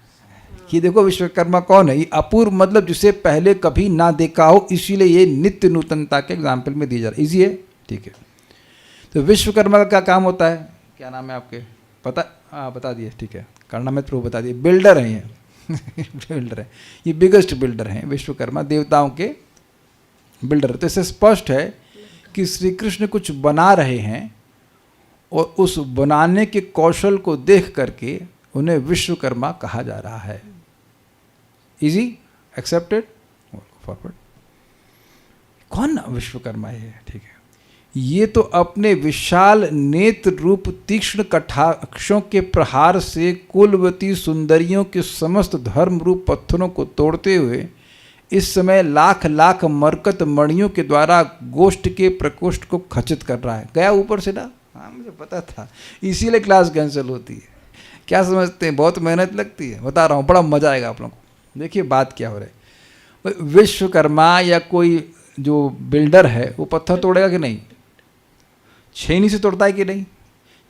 कि देखो विश्वकर्मा कौन है। ये अपूर्व मतलब जिसे पहले कभी ना देखा हो, इसीलिए ये नित्य नूतनता के एग्जाम्पल में दी जा रही है। इजी है, ठीक है। तो विश्वकर्मा का क्या काम होता है? क्या नाम है आपके? पता? हाँ बता दिए, ठीक है। करना में प्रो बता दिए। बिल्डर हैं ये बिल्डर है, ये बिगेस्ट बिल्डर हैं विश्वकर्मा, देवताओं के बिल्डर। तो इससे स्पष्ट है कि श्री कृष्ण कुछ बना रहे हैं और उस बनाने के कौशल को देख करके उन्हें विश्वकर्मा कहा जा रहा है। Easy, accepted, forward. कौन विश्वकर्मा है? ठीक है। ये तो अपने विशाल नेत्र रूप तीक्ष्ण कटाक्षों के प्रहार से कुलवती सुंदरियों के समस्त धर्म रूप पत्थरों को तोड़ते हुए इस समय लाख लाख मरकत मणियों के द्वारा गोष्ठ के प्रकोष्ठ को खचित कर रहा है। गया ऊपर से ना? हाँ मुझे पता था, इसीलिए क्लास कैंसिल होती है। क्या समझते हैं? बहुत मेहनत लगती है। बता रहा हूँ, बड़ा मजा आएगा आप लोगों को। देखिए बात क्या हो रहा है। विश्वकर्मा या कोई जो बिल्डर है वो पत्थर तोड़ेगा कि नहीं? छेनी से तोड़ता है कि नहीं?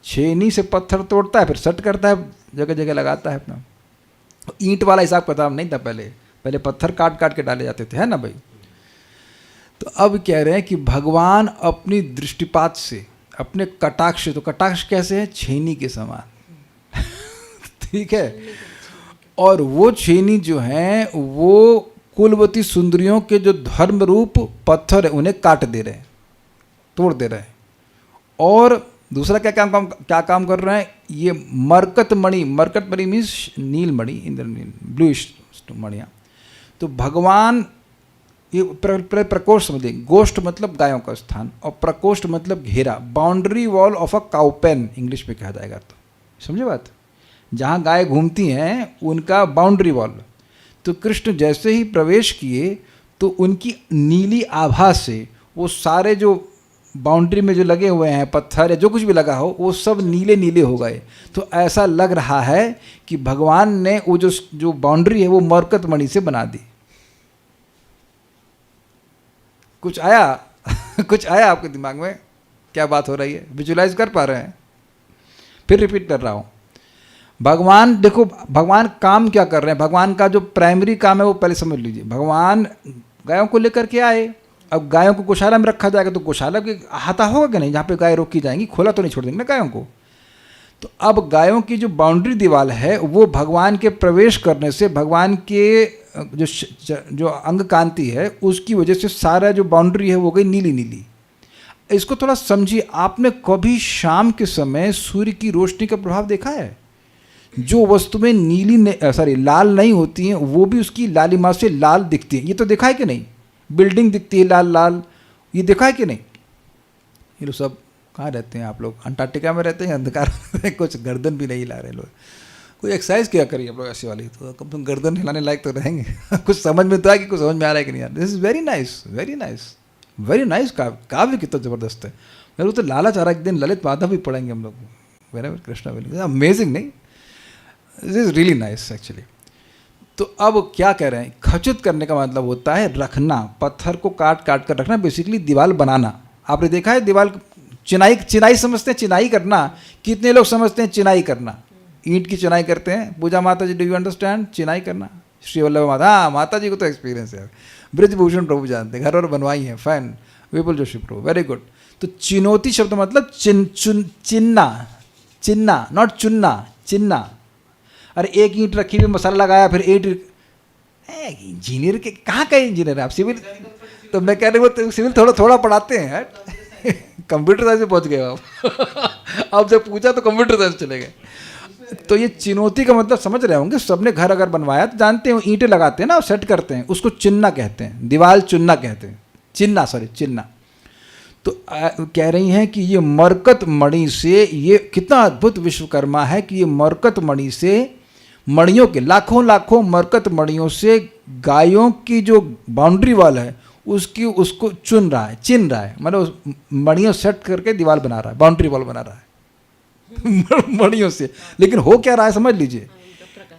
छेनी से पत्थर तोड़ता है, फिर सट करता है, जगह जगह लगाता है अपना। ईंट वाला हिसाब किताब नहीं था पहले पत्थर काट काट के डाले जाते थे, है ना भाई? तो अब कह रहे हैं कि भगवान अपनी दृष्टिपात से, अपने कटाक्ष, तो कटाक्ष कैसे है? छेनी के समान ठीक है। और वो छेनी जो है वो कुलवती सुंदरियों के जो धर्म रूप पत्थर है उन्हें काट दे रहे हैं, तोड़ दे रहे हैं। और दूसरा क्या काम कर रहे हैं? ये मरकत मणि मीन्स नील मणि, इंद्रनील, ब्लूइश मणियाँ। तो भगवान ये प्रकोष्ठ समझिए। गोष्ठ मतलब गायों का स्थान और प्रकोष्ठ मतलब घेरा, boundary wall of a cow pen English में कहा जाएगा। तो समझे बात? जहाँ गाय घूमती हैं उनका बाउंड्री वॉल। तो कृष्ण जैसे ही प्रवेश किए तो उनकी नीली आभा से वो सारे जो बाउंड्री में जो लगे हुए हैं पत्थर या जो कुछ भी लगा हो वो सब नीले नीले हो गए। तो ऐसा लग रहा है कि भगवान ने वो जो बाउंड्री है वो मरकत मणि से बना दी। कुछ आया कुछ आया आपके दिमाग में? क्या बात हो रही है? विजुलाइज कर पा रहे हैं? फिर रिपीट कर रहा हूँ। भगवान, देखो भगवान काम क्या कर रहे हैं। भगवान का जो प्राइमरी काम है वो पहले समझ लीजिए। भगवान गायों को लेकर के आए। अब गायों को गौशाला में रखा जाएगा तो गौशाला के अहाता होगा कि नहीं? जहाँ पे गाय रोकी जाएंगी, खोला तो नहीं छोड़ देंगे ना गायों को। तो अब गायों की जो बाउंड्री दीवार है वो भगवान के प्रवेश करने से, भगवान के जो अंग कांति है उसकी वजह से सारा जो बाउंड्री है वो गई नीली नीली। इसको थोड़ा समझिए। आपने कभी शाम के समय सूर्य की रोशनी का प्रभाव देखा है? जो वस्तुएं लाल नहीं होती हैं वो भी उसकी लालिमा से लाल दिखती हैं। ये तो देखा है कि नहीं? बिल्डिंग दिखती है लाल लाल, ये देखा है कि नहीं? ये लोग सब कहाँ रहते हैं? आप लोग अंटार्कटिका में रहते हैं, अंधकार में, कुछ गर्दन भी नहीं हिला रहे लोग। कोई एक्सरसाइज क्या करिए आप लोग ऐसी वाली, तो कम से कम गर्दन हिलाने लायक तो रहेंगे। कुछ समझ में तो आए कि कुछ समझ में आ रहा है कि नहीं आ रहा। This is very nice, very nice, very nice. काव्य कितना ज़बरदस्त है। मेरे को तो लालच आ रहा है एक दिन ललित माधव भी पढ़ेंगे हम लोग, वेरी कृष्णा वेली, अमेजिंग नहीं? This is really nice actually. तो अब क्या कह रहे हैं? खचित करने का मतलब होता है रखना, पत्थर को काट काट कर रखना, बेसिकली दीवार बनाना। आपने देखा है दीवार, चिनाई समझते हैं चिनाई करना? कितने लोग समझते हैं चिनाई करना? ईंट की चिनाई करते हैं। पूजा माता जी, डू यू अंडरस्टैंड चिनाई करना? श्री वल्लभ माता, हाँ माता जी को तो एक्सपीरियंस है। ब्रजभूषण प्रभु जानते हैं, घर और बनवाई हैं, फैन विपुल जोशी प्रभु, वेरी गुड। तो चिनौती शब्द मतलब चिन्ना, चिन्ना, नॉट चुनना, चिन्ना। अरे एक ईंट रखी हुई, मसाला लगाया, फिर ईंट, इंजीनियर के कहाँ का इंजीनियर है आप? सिविल, तो मैं कह रही हूँ तो सिविल थोड़ा थोड़ा पढ़ाते हैं। कंप्यूटर साइंस में पहुँच गए आप। अब जब पूछा तो कंप्यूटर साइंस चले गए। तो ये चिनौती का मतलब समझ रहे होंगे। सबने घर अगर बनवाया तो जानते हैं, ईंटें लगाते हैं ना, सेट करते हैं, उसको चिन्ना कहते हैं, दीवार चुनना कहते हैं, चिन्ना। तो कह रही हैं कि ये मरकत मणि से, ये कितना अद्भुत विश्वकर्मा है कि ये मरकत मणि से, मणियों के लाखों लाखों मरकत मणियों से गायों की जो बाउंड्री वॉल है उसको चिन रहा है, मतलब मणियों सेट करके दीवार बना रहा है, बाउंड्री वॉल बना रहा है मणियों से। लेकिन हो क्या रहा है समझ लीजिए,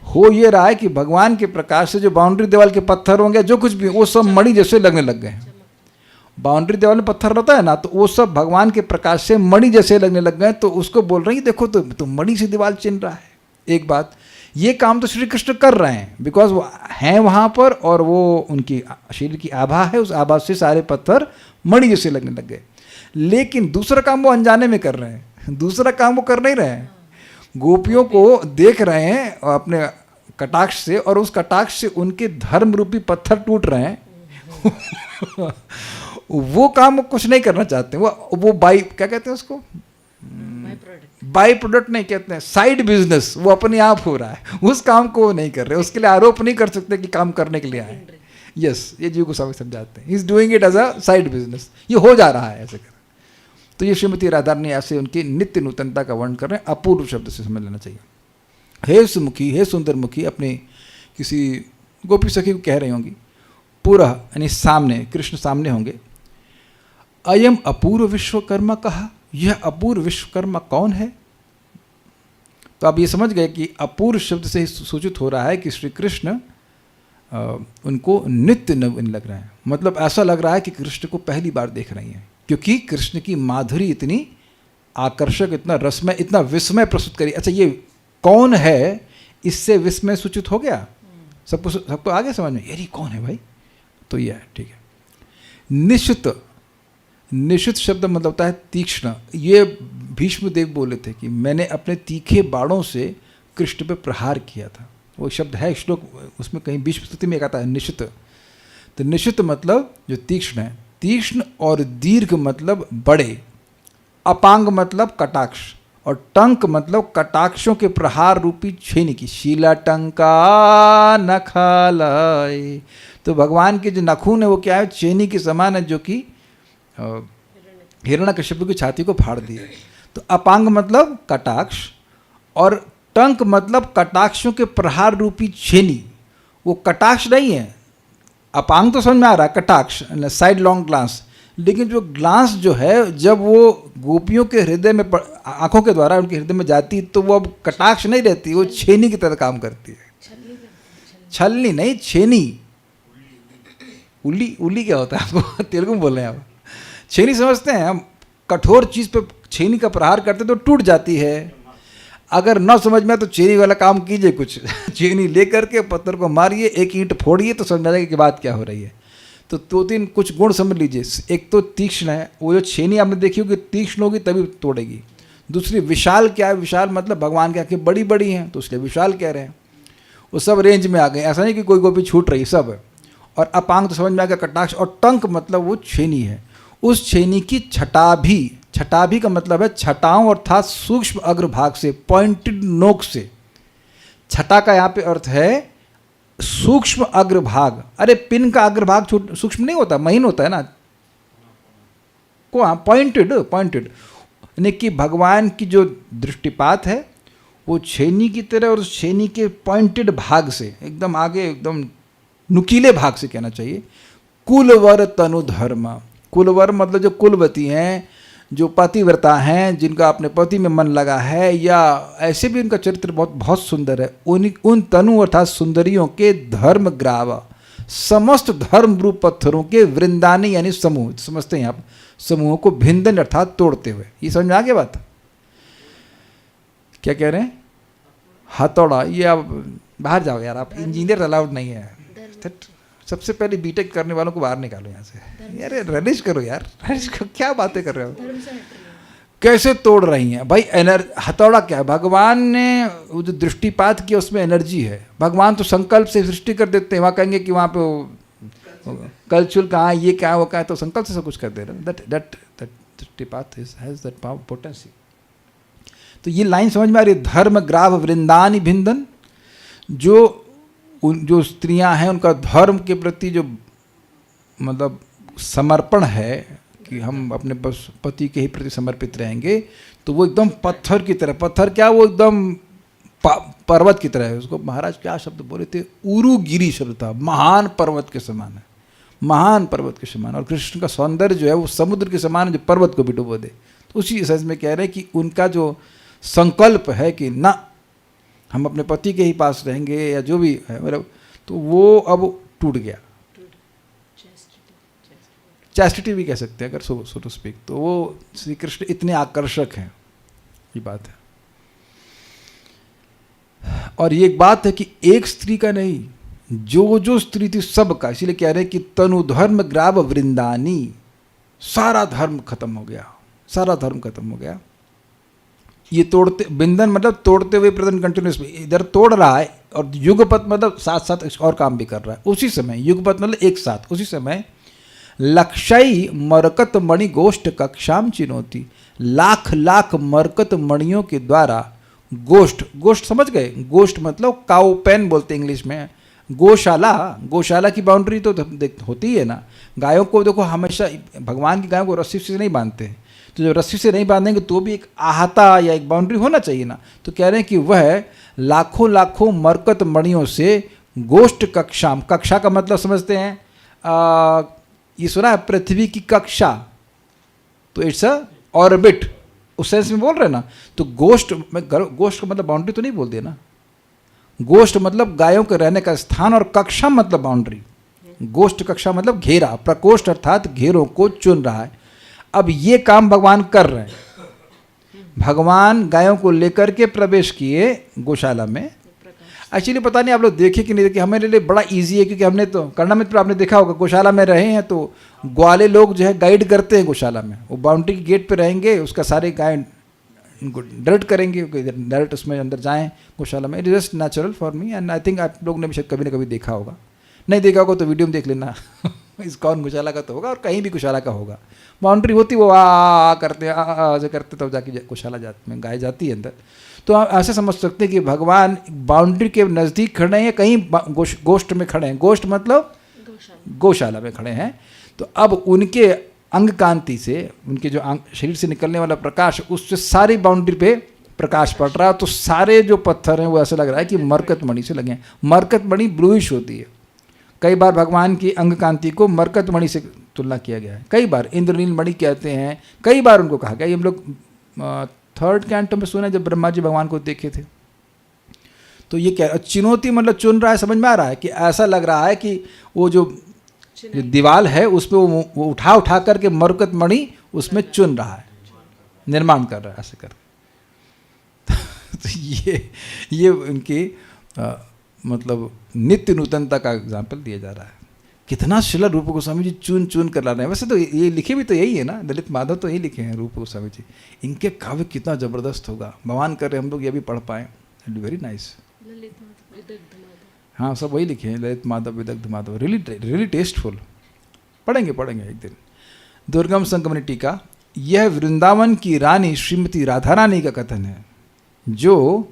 हो ये रहा है कि भगवान के प्रकाश से जो बाउंड्री दीवार के पत्थर होंगे, जो कुछ भी, वो सब मणि जैसे लगने लग गए हैं। बाउंड्री दीवार में पत्थर रहता है ना, तो वो सब भगवान के प्रकाश से मणि जैसे लगने लग गए। तो उसको बोल रही है देखो तो मणि से दीवार चिन रहा है। एक बात, ये काम तो श्री कृष्ण कर रहे हैं बिकॉज वो हैं वहाँ पर, और वो उनकी शरीर की आभा है, उस आभा से सारे पत्थर मणि जैसे लगने लग गए। लेकिन दूसरा काम वो अनजाने में कर रहे हैं, दूसरा काम वो कर नहीं रहे हैं। गोपियों को देख रहे हैं अपने कटाक्ष से, और उस कटाक्ष से उनके धर्म रूपी पत्थर टूट रहे हैं। वो काम वो कुछ नहीं करना चाहते। वो क्या कहते हैं उसको, बाई प्रोडक्ट नहीं कहते हैं, साइड बिजनेस वो अपने आप हो रहा है, उस काम को वो नहीं कर रहे। उसके लिए आरोप नहीं कर सकते कि काम करने के लिए आए। यस, ये जीव गोस्वामी समझाते हैं, he is doing it as a side business, ये हो जा रहा है ऐसे कर। तो ये श्रीमती राधारानी ऐसे उनकी नित्य नूतनता का वर्णन कर रहे हैं। अपूर्व शब्द से समझ लेना चाहिए। हे सुमुखी, हे सुंदरमुखी, अपने किसी गोपी सखी को कह रही होंगी। पुरः यानी सामने, कृष्ण सामने होंगे। अयम अपूर्व विश्वकर्मा कहा, यह अपूर्व विश्वकर्मा कौन है? तो आप ये समझ गए कि अपूर्व शब्द से ही सूचित हो रहा है कि श्री कृष्ण उनको नित्य नवीन लग रहा है। मतलब ऐसा लग रहा है कि कृष्ण को पहली बार देख रही हैं, क्योंकि कृष्ण की माधुरी इतनी आकर्षक, इतना रसमय, इतना विस्मय प्रस्तुत करी। अच्छा, ये कौन है, इससे विस्मय सूचित हो गया, सबको आगे समझ में, यार ये कौन है भाई? तो ये है, ठीक है। निशित शब्द मतलब होता है तीक्ष्ण। ये भीष्म देव बोले थे कि मैंने अपने तीखे बाणों से कृष्ण पे प्रहार किया था। वो शब्द है श्लोक, उसमें कहीं भीष्म स्तुति में कहता है निशित। तो निशित मतलब जो तीक्ष्ण है, तीक्ष्ण और दीर्घ मतलब बड़े, अपांग मतलब कटाक्ष, और टंक मतलब कटाक्षों के प्रहार रूपी छेनी की। शीला टंका नखालय, तो भगवान के जो नाखून है वो क्या है, छेनी के समान है, जो कि हिरण्यकश्यप की छाती को फाड़ दिए। तो अपांग मतलब कटाक्ष, और टंक मतलब कटाक्षों के प्रहार रूपी छेनी। वो कटाक्ष नहीं है, अपांग तो समझ में आ रहा है, कटाक्ष साइड लॉन्ग ग्लांस, लेकिन जो ग्लांस जो है जब वो गोपियों के हृदय में आंखों के द्वारा उनके हृदय में जाती तो वो अब कटाक्ष नहीं रहती, वो छेनी की तरह काम करती है। छलनी नहीं, छेनी। उल्ली क्या होता है आपको तेलुगु में बोल रहे हैं आप? छेनी समझते हैं हम, कठोर चीज़ पे छेनी का प्रहार करते तो टूट जाती है। अगर न समझ में तो छेनी वाला काम कीजिए कुछ। छेनी लेकर के पत्थर को मारिए, एक ईंट फोड़िए तो समझ में आएगा कि बात क्या हो रही है। तो दो तीन कुछ गुण समझ लीजिए। एक तो तीक्ष्ण है, वो जो छेनी आपने देखी होगी तीक्ष्ण होगी तभी तोड़ेगी। दूसरी विशाल क्या है, विशाल मतलब भगवान की आंखें बड़ी बड़ी हैं तो इसलिए विशाल कह रहे हैं। वो सब रेंज में आ गए, ऐसा नहीं कि कोई गोपी छूट रही, सब है। और अपांग तो समझ में आ गया कटाक्ष, और टंक मतलब वो छेनी है। उस छेनी की छटा भी का मतलब है छटाओं अर्थात सूक्ष्म अग्रभाग से, पॉइंटेड नोक से। छटा का यहाँ पे अर्थ है सूक्ष्म अग्रभाग। अरे पिन का अग्रभाग सूक्ष्म नहीं होता, महीन होता है ना, को पॉइंटेड यानी कि भगवान की जो दृष्टिपात है वो छेनी की तरह, और छेनी के पॉइंटेड भाग से एकदम आगे, एकदम नुकीले भाग से कहना चाहिए। कुलवर तनु धर्म, कुलवर मतलब जो कुलवती हैं, जो पतिव्रता हैं, जिनका अपने पति में मन लगा है, या ऐसे भी उनका चरित्र बहुत बहुत सुंदर है, उन तनु अर्थात सुंदरियों के धर्म ग्राव, समस्त धर्म रूप पत्थरों के वृंदानी यानी समूह, समझते हैं आप, समूहों को भिंदन अर्थात तोड़ते हुए। ये समझ में आ गया बात? क्या कह रहे हैं? हथौड़ा, ये आप बाहर जाओ यार, आप इंजीनियर अलाउड नहीं है। सबसे पहले बीटेक करने वालों को बाहर निकालो यहाँ से यार, रलिश करो यार, रलिश करो, क्या बातें कर रहे हो? कैसे तोड़ रही हैं भाई? हथौड़ा क्या है? भगवान ने वो जो दृष्टिपात किया उसमें एनर्जी है। भगवान तो संकल्प से सृष्टि कर देते हैं, वहाँ कहेंगे कि वहाँ पे कलचुल कहाँ है, ये क्या है, वो क्या है, तो संकल्प से सब कुछ कर दे रहे हैं। दैट दृष्टिपात हैज दैट पावर पोटेंसी। तो ये लाइन समझ में आ रही है? धर्म ग्राव वृंदानी भिंदन, जो स्त्रियां हैं उनका धर्म के प्रति जो मतलब समर्पण है कि हम अपने पति के ही प्रति समर्पित रहेंगे, तो वो एकदम पत्थर की तरह, पत्थर क्या, वो एकदम पर्वत की तरह है। उसको महाराज क्या शब्द बोले थे? उरुगिरी शब्द था, महान पर्वत के समान है, महान पर्वत के समान। और कृष्ण का सौंदर्य जो है वो समुद्र के समान है जो पर्वत को भी डुबो दे। तो उसी सेंस में कह रहे हैं कि उनका जो संकल्प है कि ना हम अपने पति के ही पास रहेंगे या जो भी है, मतलब तो वो अब टूट गया। चैस्टिटी भी कह सकते हैं अगर सो टू स्पीक। तो वो श्री कृष्ण इतने आकर्षक हैं, ये बात है। और ये एक बात है कि एक स्त्री का नहीं, जो स्त्री थी सबका। इसीलिए कह रहे हैं कि तनु धर्म ग्राव वृंदानी, सारा धर्म खत्म हो गया, सारा धर्म खत्म हो गया। ये तोड़ते, बिंदन मतलब तोड़ते हुए प्रेजेंट कंटिन्यूस में इधर तोड़ रहा है, और युगपत मतलब साथ साथ और काम भी कर रहा है उसी समय। युगपत मतलब एक साथ उसी समय। लक्षई मरकत मणि गोष्ठ कक्षाम चिनोती, लाख लाख मरकत मणियों के द्वारा गोष्ठ, गोष्ठ समझ गए? गोष्ठ मतलब काउ पेन बोलते इंग्लिश में। गौशाला, गौशाला की बाउंड्री तो होती है ना। गायों को देखो हमेशा भगवान की गायों को रस्सी से नहीं बांधते हैं, तो जो रस्सी से नहीं बांधेंगे तो भी एक आहता या एक बाउंड्री होना चाहिए ना। तो कह रहे हैं कि वह लाखों लाखों मरकत मणियों से गोष्ठ कक्षाम, कक्षा का मतलब समझते हैं, ये सुना है पृथ्वी की कक्षा, तो इट्स अ ऑर्बिट, उस सेंस में बोल रहे हैं ना। तो गोष्ठ में, गोष्ठ का मतलब बाउंड्री तो नहीं बोल दिया ना। गोष्ठ मतलब गायों के रहने का स्थान, और कक्षा मतलब बाउंड्री। गोष्ठ कक्षा मतलब घेरा, प्रकोष्ठ अर्थात घेरों को चुन रहा है। अब ये काम भगवान कर रहे हैं। भगवान गायों को लेकर के प्रवेश किए गौशाला में। एक्चुअली पता नहीं आप लोग देखे कि नहीं देखे, हमारे लिए बड़ा इजी है, क्योंकि हमने तो करना में, आपने देखा होगा गौशाला में रहे हैं, तो ग्वाले लोग जो है गाइड करते हैं गौशाला में। वो बाउंड्री के गेट पे रहेंगे, उसका सारे गाय इनको डायरेक्ट करेंगे, डायरेक्ट उसमें अंदर जाएं गौशाला में। It is just natural for me, and I think आप लोग ने भी शायद कभी ना कभी देखा होगा। नहीं देखा होगा तो वीडियो में देख लेना इस कौन गौशाला का तो होगा, और कहीं भी गौशाला का होगा। बाउंड्री होती, वो आ करते ऐसे करते तब जाके गौशाला में गाय जाती है अंदर। तो आप ऐसे समझ सकते हैं कि भगवान बाउंड्री के नज़दीक खड़े हैं, कहीं गोष्ठ में खड़े हैं। गोष्ठ मतलब गौशाला में खड़े हैं। तो अब उनके अंग कांति से, उनके जो शरीर से निकलने वाला प्रकाश, उससे सारी बाउंड्री पे प्रकाश पड़ रहा है। तो सारे जो पत्थर हैं वो ऐसा लग रहा है कि मरकत मणि से लगे हैं। मरकत मणि ब्लूइश होती है। कई बार भगवान की अंग कांति को मरकत मणि से तुलना किया गया है। कई बार इंद्रनील मणि कहते हैं, कई बार उनको कहा गया। ये हम लोग थर्ड कैंटो में सुना जब ब्रह्मा जी भगवान को देखे थे। तो ये क्या चिनौती मतलब चुन रहा है, समझ में आ रहा है कि ऐसा लग रहा है कि वो जो दीवाल है उस पर वो उठा करके मरकत मणि उसमें चुन रहा है, निर्माण कर रहा है ऐसे कर। तो ये उनकी मतलब नित्य नूतनता का एग्जाम्पल दिया जा रहा है। कितना शिला रूप गोस्वामी जी चुन चुन कर ला रहे हैं। वैसे तो ये लिखे भी तो यही है ना, ललित माधव तो यही लिखे हैं रूप गोस्वामी जी। इनके काव्य कितना जबरदस्त होगा, भगवान कर रहे हम लोग ये भी पढ़ पाएँ। Very nice. हाँ सब वही लिखे हैं, ललित माधव विदग्ध माधव, रियली टेस्टफुल। पढ़ेंगे एक दिन। दुर्गम संगमनी टीका। यह वृंदावन की रानी श्रीमती राधा रानी का कथन है, जो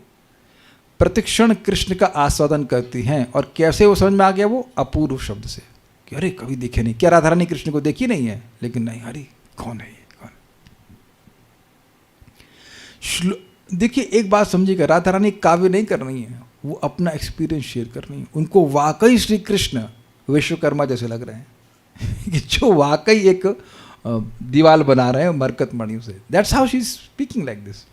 प्रतिक्षण कृष्ण का आस्वादन करती हैं। और कैसे वो समझ में आ गया? वो अपूर्व शब्द से कि अरे कभी देखे नहीं, क्या राधा रानी कृष्ण को देखी नहीं है? लेकिन नहीं, अरे कौन है ये, कौन? देखिए एक बात समझिएगा, राधा रानी काव्य नहीं कर रही है, वो अपना एक्सपीरियंस शेयर कर रही है। उनको वाकई श्री कृष्ण विश्वकर्मा जैसे लग रहे हैं कि जो वाकई एक दीवाल बना रहे हैं मरकत मणियों से। That's how she is speaking like this.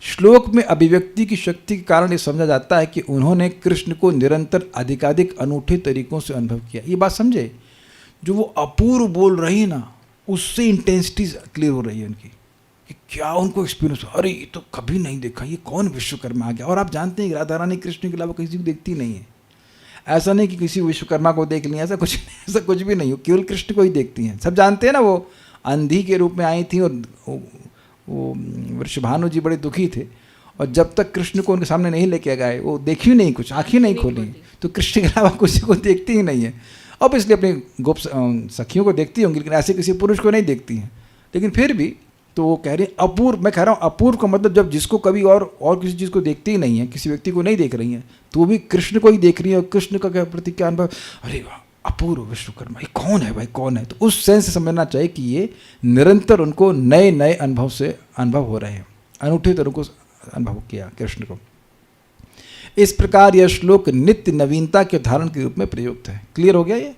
श्लोक में अभिव्यक्ति की शक्ति के कारण ये समझा जाता है कि उन्होंने कृष्ण को निरंतर अधिकाधिक अनूठे तरीकों से अनुभव किया। ये बात समझे, जो वो अपूर्व बोल रही है ना, उससे इंटेंसिटी क्लियर हो रही है उनकी कि क्या उनको एक्सपीरियंस, अरे ये तो कभी नहीं देखा, ये कौन विश्वकर्मा आ गया। और आप जानते हैं कि राधा रानी कृष्ण के अलावा किसी को देखती नहीं है। ऐसा नहीं कि किसी विश्वकर्मा को देख लिया, ऐसा कुछ भी नहीं हो, केवल कृष्ण को ही देखती हैं। सब जानते हैं ना, वो अंधी के रूप में आई थी और वो वृषभानु जी बड़े दुखी थे, और जब तक कृष्ण को उनके सामने नहीं लेके गए वो देखी ही नहीं, कुछ आँखें नहीं खोली, तो कृष्ण के अलावा किसी को देखती ही नहीं है। अब इसलिए अपने गोप सखियों को देखती होंगी, लेकिन ऐसे किसी पुरुष को नहीं देखती हैं। लेकिन फिर भी तो वो कह रही है अपूर्व। मैं कह रहा हूँ अपूर्व का मतलब जब जिसको कभी और किसी चीज़ को देखती ही नहीं है, किसी व्यक्ति को नहीं देख रही हैं, तो वो भी कृष्ण को ही देख रही है। और कृष्ण का क्या प्रति क्या अनुभव, अरे वाह अपूर्व विश्वकर्मा, ये कौन है भाई, कौन है। तो उस सेंस से समझना चाहिए कि ये निरंतर उनको नए नए अनुभव हो रहे हैं, अनूठे तरह को अनुभव किया कृष्ण को। इस प्रकार यह श्लोक नित्य नवीनता के उदाहरण के रूप में प्रयुक्त है। क्लियर हो गया ये?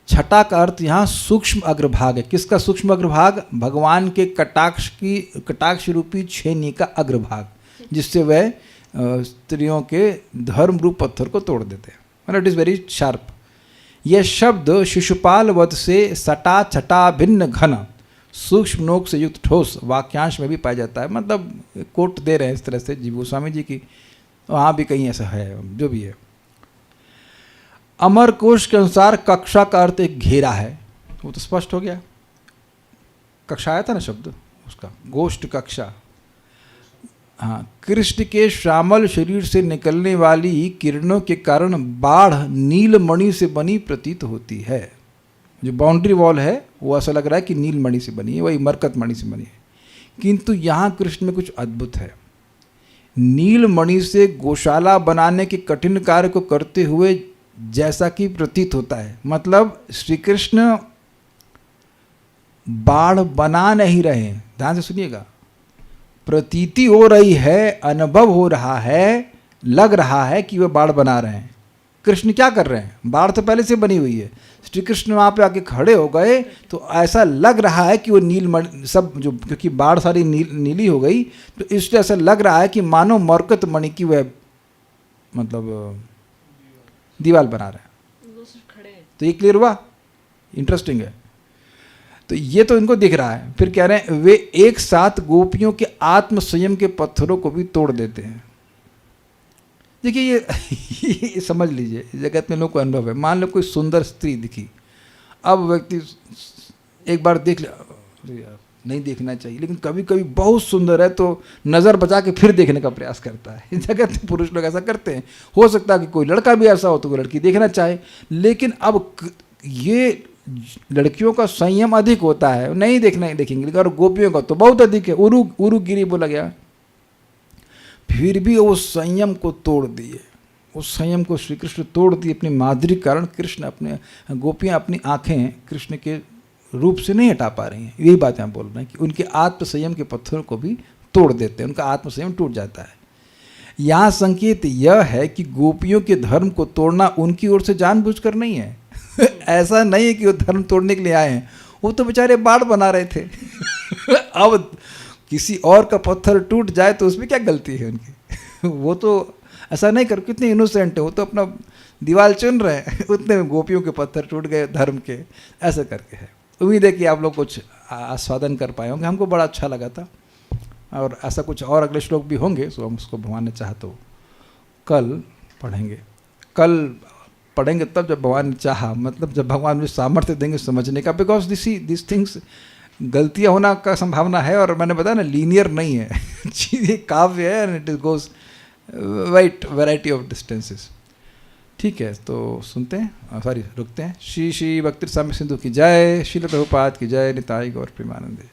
छठा का अर्थ यहाँ सूक्ष्म अग्रभाग है। किसका सूक्ष्म अग्रभाग? भगवान के कटाक्ष रूपी छेनी का अग्रभाग, जिससे वह स्त्रियों के धर्म रूप पत्थर को तोड़ देते हैं। मतलब इट इज़ वेरी शार्प। यह शब्द शिशुपाल वध से सटा छटा भिन्न घन सूक्ष्म नोक से युक्त ठोस वाक्यांश में भी पाया जाता है। मतलब कोट दे रहे हैं इस तरह से जी गोस्वामी जी की, वहाँ भी कहीं ऐसा है, जो भी है। अमर कोश के अनुसार कक्षा का अर्थ एक घेरा है, वो तो स्पष्ट हो गया। कक्षा आया था ना शब्द उसका, गोष्ठ कक्षा। हाँ, कृष्ण के श्यामल शरीर से निकलने वाली किरणों के कारण बाढ़ नीलमणि से बनी प्रतीत होती है। जो बाउंड्री वॉल है वो ऐसा लग रहा है कि नीलमणि से बनी है, वही मरकत मणि से बनी है। किंतु यहाँ कृष्ण में कुछ अद्भुत है। नीलमणि से गौशाला बनाने के कठिन कार्य को करते हुए जैसा कि प्रतीत होता है। मतलब श्री कृष्ण बाढ़ बना नहीं रहे हैं, ध्यान से सुनिएगा। प्रतीति हो रही है, अनुभव हो रहा है, लग रहा है कि वह बाढ़ बना रहे हैं। कृष्ण क्या कर रहे हैं? बाढ़ तो पहले से बनी हुई है। श्री कृष्ण वहाँ पे आके खड़े हो गए तो ऐसा लग रहा है कि वो नीलमणि सब, जो क्योंकि बाढ़ सारी नीली हो गई, तो इसलिए ऐसा लग रहा है कि मानो मरकत मणि की वह मतलब दीवाल बना रहे हैं। तो ये क्लियर हुआ? इंटरेस्टिंग है। तो ये तो इनको दिख रहा है। फिर कह रहे हैं वे एक साथ गोपियों के आत्म संयम के पत्थरों को भी तोड़ देते हैं। देखिए ये समझ लीजिए, जगत में लोग को अनुभव है। मान लो कोई सुंदर स्त्री दिखी, अब व्यक्ति एक बार देख लिया, नहीं देखना चाहिए, लेकिन कभी कभी बहुत सुंदर है तो नज़र बचा के फिर देखने का प्रयास करता है। जगत में पुरुष लोग ऐसा करते हैं। हो सकता है कि कोई लड़का भी ऐसा हो तो कोई लड़की देखना चाहे, लेकिन अब ये लड़कियों का संयम अधिक होता है, नहीं देखेंगे, लेकिन और गोपियों का तो बहुत अधिक है। उरु गिरी बोला गया। फिर भी वो संयम को तोड़ दिए, उस संयम को श्री कृष्ण तोड़ दिए अपनी माधुरी कारण। कृष्ण अपने, गोपियाँ अपनी आँखें कृष्ण के रूप से नहीं हटा पा रही हैं। यही बात हम बोल रहे हैं कि उनके आत्म संयम के पत्थरों को भी तोड़ देते हैं, उनका आत्म संयम टूट जाता है। यहाँ संकेत यह है कि गोपियों के धर्म को तोड़ना उनकी ओर से जानबूझकर नहीं है। ऐसा नहीं है कि वो धर्म तोड़ने के लिए आए हैं, वो तो बेचारे बाढ़ बना रहे थे। अब किसी और का पत्थर टूट जाए तो उसमें क्या गलती है उनकी? वो तो ऐसा नहीं कर, कितने इनोसेंट है, वो तो अपना दीवार चुन रहे हैं। उतने में गोपियों के पत्थर टूट गए धर्म के, ऐसा करके है। उम्मीद है कि आप लोग कुछ आस्वादन कर पाए होंगे। हमको बड़ा अच्छा लगा था, और ऐसा कुछ और अगले श्लोक भी होंगे, सो हम उसको भगवान ने चाहा तो कल पढ़ेंगे। कल पढ़ेंगे तब जब भगवान ने चाहा, मतलब जब भगवान मुझे सामर्थ्य देंगे समझने का। बिकॉज दिस थिंग्स गलतियाँ होना का संभावना है, और मैंने बताया ना लीनियर नहीं है। चीज़ें काव्य है, and it goes variety of distances. ठीक है, तो सुनते हैं, रुकते हैं। श्री श्री भक्ति साम्य सिंधु की जय, श्रील प्रभुपाद की जय, निताई गौर प्रेमानंदे।